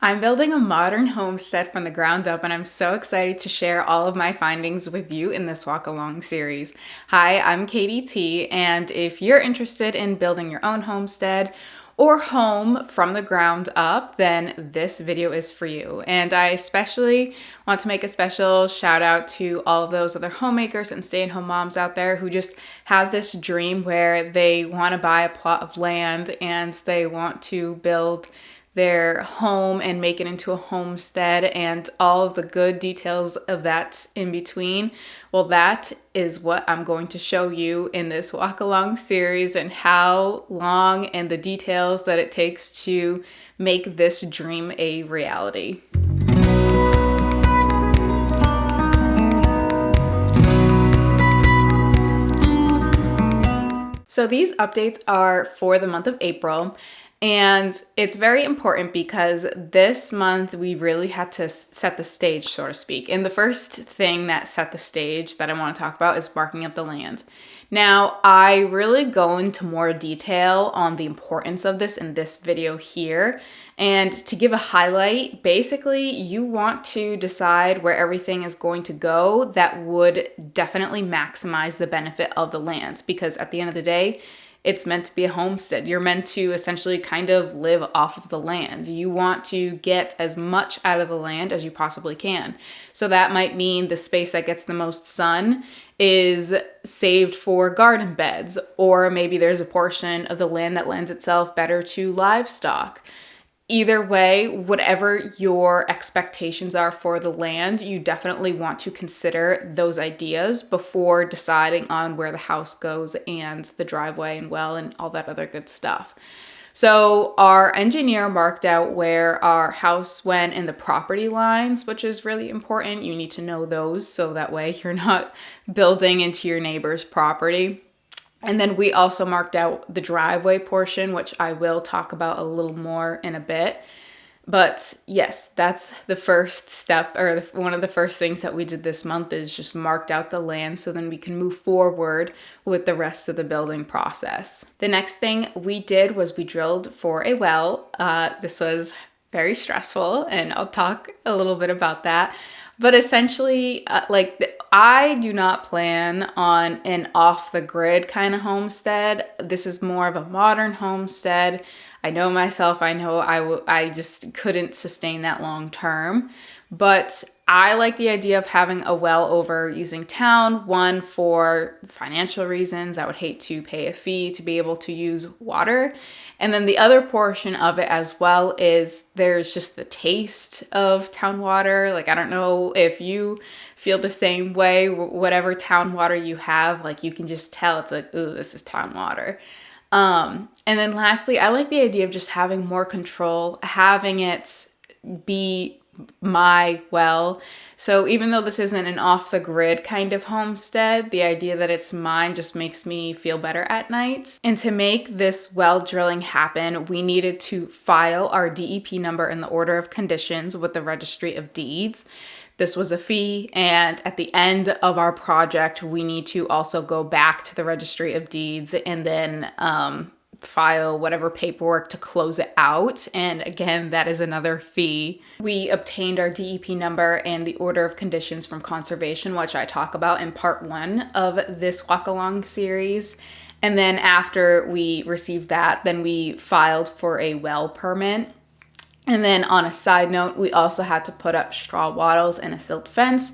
I'm building a modern homestead from the ground up, and I'm so excited to share all of my findings with you in this walk along series. Hi, I'm Katie T, and if you're interested in building your own homestead or home from the ground up, then this video is for you. And I especially want to make a special shout out to all of those other homemakers and stay-at-home moms out there who just have this dream where they want to buy a plot of land and they want to build their home and make it into a homestead and all of the good details of that in between. Well, that is what I'm going to show you in this walk along series, and how long and the details that it takes to make this dream a reality. So these updates are for the month of April. And it's very important because this month we really had to set the stage, so to speak. And the first thing that set the stage that I want to talk about is marking up the land. Now, I really go into more detail on the importance of this in this video here. And to give a highlight, basically you want to decide where everything is going to go that would definitely maximize the benefit of the land, because at the end of the day, it's meant to be a homestead. You're meant to essentially kind of live off of the land. You want to get as much out of the land as you possibly can. So that might mean the space that gets the most sun is saved for garden beds, or maybe there's a portion of the land that lends itself better to livestock. Either way, whatever your expectations are for the land, you definitely want to consider those ideas before deciding on where the house goes and the driveway and well and all that other good stuff. So our engineer marked out where our house went in the property lines, which is really important. You need to know those so that way you're not building into your neighbor's property. And then we also marked out the driveway portion, which I will talk about a little more in a bit. But yes, that's the first step, or one of the first things that we did this month is just marked out the land so then we can move forward with the rest of the building process. The next thing we did was we drilled for a well. This was very stressful, and I'll talk a little bit about that. But essentially, I do not plan on an off-the-grid kind of homestead. This is more of a modern homestead. I know myself, I know I just couldn't sustain that long term. But I like the idea of having a well over using town, one for financial reasons. I would hate to pay a fee to be able to use water. And then the other portion of it as well is there's just the taste of town water. Like, I don't know if you feel the same way, whatever town water you have, like you can just tell it's like, ooh, this is town water. And then lastly, I like the idea of just having more control, having it be my well. So even though this isn't an off-the-grid kind of homestead, the idea that it's mine just makes me feel better at night. And to make this well drilling happen, we needed to file our DEP number in the order of conditions with the Registry of Deeds. This was a fee, and at the end of our project, we need to also go back to the Registry of Deeds and then file whatever paperwork to close it out. And again, that is another fee. We obtained our DEP number and the order of conditions from conservation, which I talk about in part 1 of this walk along series. And then after we received that, then we filed for a well permit. And then on a side note, we also had to put up straw wattles and a silt fence.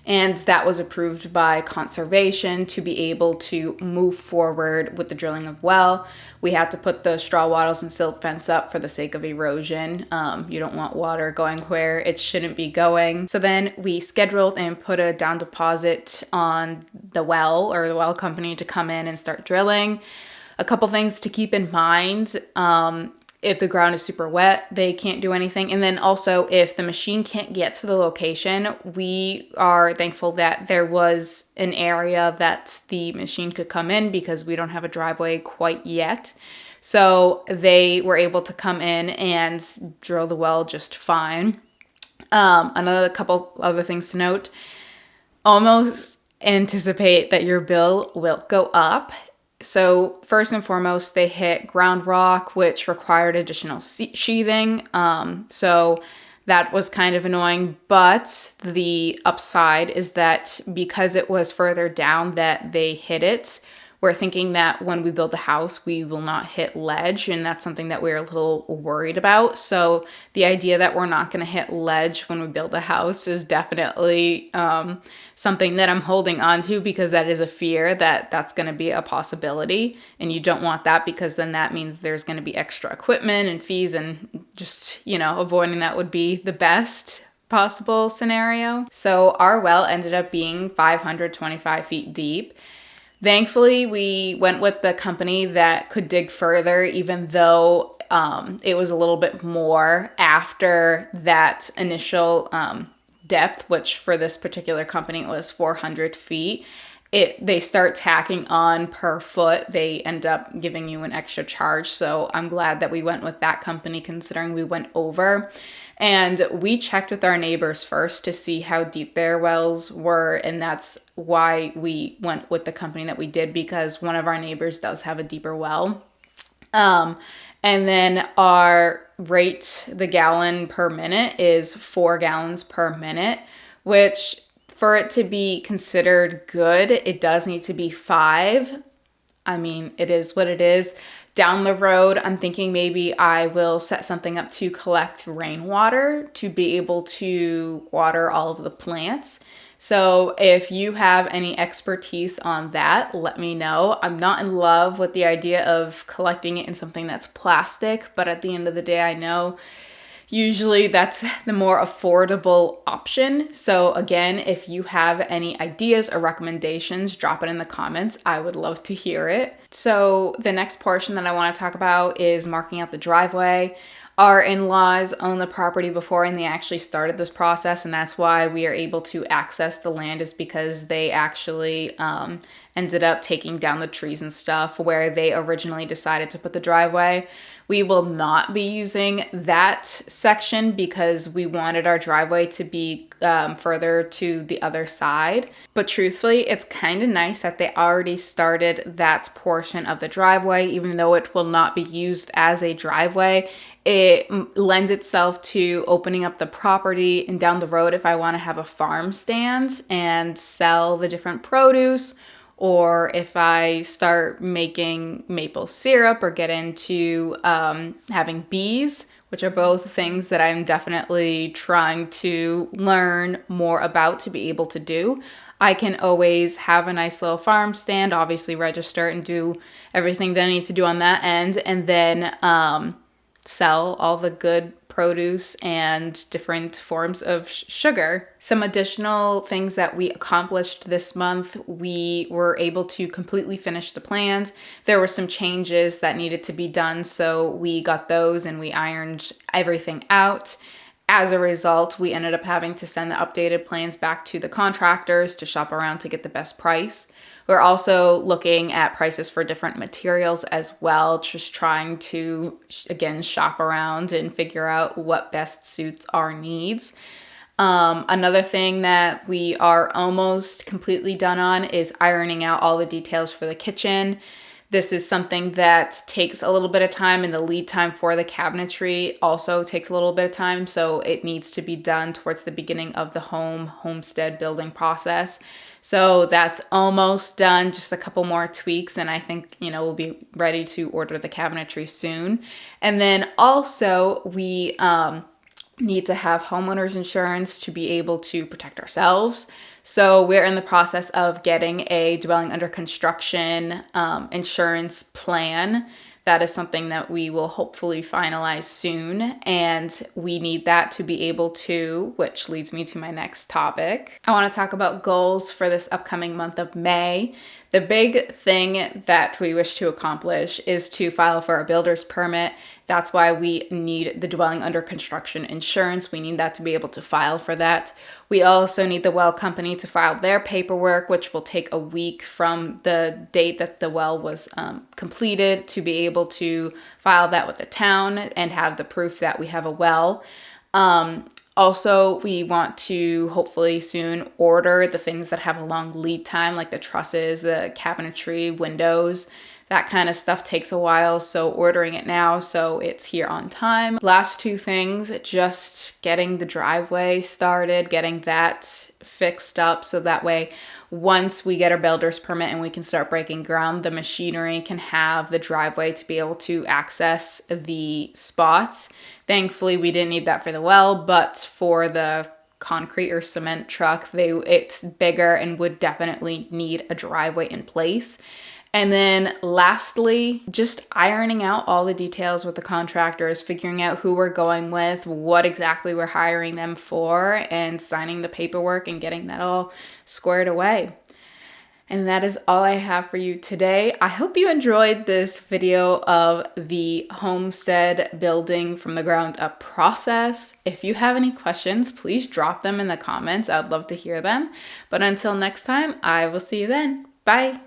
And that was approved by conservation to be able to move forward with the drilling of well. We had to put the straw wattles and silt fence up for the sake of erosion. You don't want water going where it shouldn't be going. So then we scheduled and put a down deposit on the well, or the well company, to come in and start drilling. A couple things to keep in mind. If the ground is super wet, they can't do anything. And then also, if the machine can't get to the location, we are thankful that there was an area that the machine could come in because we don't have a driveway quite yet. So they were able to come in and drill the well just fine. Another couple other things to note. Almost anticipate that your bill will go up. So first and foremost, they hit ground rock, which required additional sheathing. So that was kind of annoying, but the upside is that because it was further down that they hit it, we're thinking that when we build the house, we will not hit ledge, and that's something that we're a little worried about. So the idea that we're not going to hit ledge when we build a house is definitely something that I'm holding on to, because that is a fear that that's going to be a possibility, and you don't want that, because then that means there's going to be extra equipment and fees, and just, avoiding that would be the best possible scenario. So our well ended up being 525 feet deep. Thankfully, we went with the company that could dig further, even though it was a little bit more after that initial depth, which for this particular company was 400 feet. They start tacking on per foot. They end up giving you an extra charge. So I'm glad that we went with that company, considering we went over. And we checked with our neighbors first to see how deep their wells were. And that's why we went with the company that we did, because one of our neighbors does have a deeper well. And then our rate, the gallon per minute, is 4 gallons per minute, which for it to be considered good, it does need to be 5. I mean, it is what it is. Down the road, I'm thinking maybe I will set something up to collect rainwater to be able to water all of the plants. So if you have any expertise on that, let me know. I'm not in love with the idea of collecting it in something that's plastic, but at the end of the day, I know usually that's the more affordable option. So again, if you have any ideas or recommendations, drop it in the comments. I would love to hear it. So the next portion that I want to talk about is marking out the driveway. Our in-laws own the property before, and they actually started this process, and that's why we are able to access the land, is because they actually ended up taking down the trees and stuff where they originally decided to put the driveway. We will not be using that section because we wanted our driveway to be further to the other side. But truthfully, it's kind of nice that they already started that portion of the driveway, even though it will not be used as a driveway. It lends itself to opening up the property, and down the road, if I want to have a farm stand and sell the different produce, or if I start making maple syrup or get into having bees, which are both things that I'm definitely trying to learn more about to be able to do, I can always have a nice little farm stand, obviously register and do everything that I need to do on that end, and then sell all the good produce and different forms of sugar. Some additional things that we accomplished this month: we were able to completely finish the plans. There were some changes that needed to be done, so we got those and we ironed everything out. As a result, we ended up having to send the updated plans back to the contractors to shop around to get the best price. We're also looking at prices for different materials as well, just trying to, again, shop around and figure out what best suits our needs. Another thing that we are almost completely done on is ironing out all the details for the kitchen. This is something that takes a little bit of time, and the lead time for the cabinetry also takes a little bit of time, so it needs to be done towards the beginning of the homestead building process. So that's almost done, just a couple more tweaks, and I think, we'll be ready to order the cabinetry soon. And then also we need to have homeowners insurance to be able to protect ourselves. So we're in the process of getting a dwelling under construction insurance plan. That is something that we will hopefully finalize soon, and we need that to be able to, which leads me to my next topic. I want to talk about goals for this upcoming month of May. The big thing that we wish to accomplish is to file for a builder's permit. That's why we need the dwelling under construction insurance. We need that to be able to file for that. We also need the well company to file their paperwork, which will take a week from the date that the well was completed, to be able to file that with the town and have the proof that we have a well. Also, we want to hopefully soon order the things that have a long lead time, like the trusses, the cabinetry, windows. that kind of stuff takes a while, so ordering it now so it's here on time. Last two things, just getting the driveway started, getting that fixed up so that way once we get our builder's permit and we can start breaking ground, the machinery can have the driveway to be able to access the spots. Thankfully, we didn't need that for the well, but for the concrete or cement truck, it's bigger and would definitely need a driveway in place. And then lastly, just ironing out all the details with the contractors, figuring out who we're going with, what exactly we're hiring them for, and signing the paperwork and getting that all squared away. And that is all I have for you today. I hope you enjoyed this video of the homestead building from the ground up process. If you have any questions, please drop them in the comments. I'd love to hear them. But until next time, I will see you then. Bye.